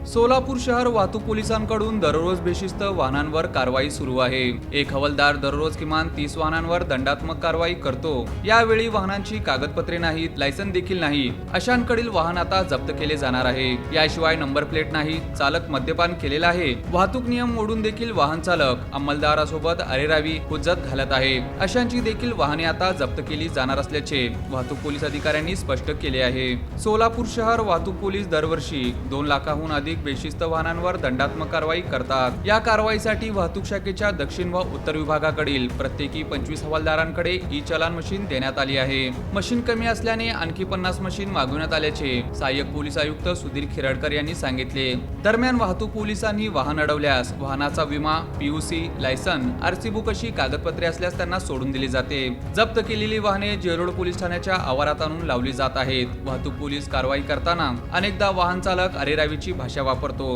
सोलापूर शहर वाहतूक पोलिसांकडून दररोज बेशिस्त वाहनांवर कारवाई सुरू आहे। एक हवालदार दररोज किमान 30 वाहनांवर दंडात्मक कारवाई करतो। यावेळी वाहनांची कागदपत्रे नाहीत, लायसन देखील नाही अशांकडील वाहन आता जप्त केले जाणार आहे। याशिवाय नंबर प्लेट नाही, चालक मद्यपान केलेला आहे, वाहतूक नियम मोडून देखील वाहन चालक अंमलदारासोबत अरेरावी हुज्जत घालत आहे, अशांची देखील वाहने आता जप्त केली जाणार असल्याचे वाहतूक पोलीस अधिकाऱ्यांनी स्पष्ट केले आहे। सोलापूर शहर वाहतूक पोलीस दरवर्षी 2 लाखाहून अधिक बेशिस्त वाहनांवर दंडात्मक कारवाई करतात। या कारवाईसाठी वाहतूक शाखेच्या दक्षिण व उत्तर विभागाकडील प्रत्येकी 25 हवालदारांकडे ई चलान मशीन देण्यात आली आहे। मशीन कमी असल्याने आणखी 50 मशीन मागवण्यात आल्याचे सहाय्यक पोलीस आयुक्त सुधीर खिरडकर यांनी सांगितले। दरम्यान वाहतूक पोलिसांनी वाहन अडवल्यास वाहनाचा विमा, पीयूसी, लायसन, आरसी बुक अशी कागदपत्रे असल्यास त्यांना सोडून दिली जाते। जप्त केलेली वाहने जेरोड पोलीस ठाण्याच्या आवारात आणून लावली जात आहेत। वाहतूक पोलीस कारवाई करताना अनेकदा वाहन चालक अरेरावीची भाषा वापरतो।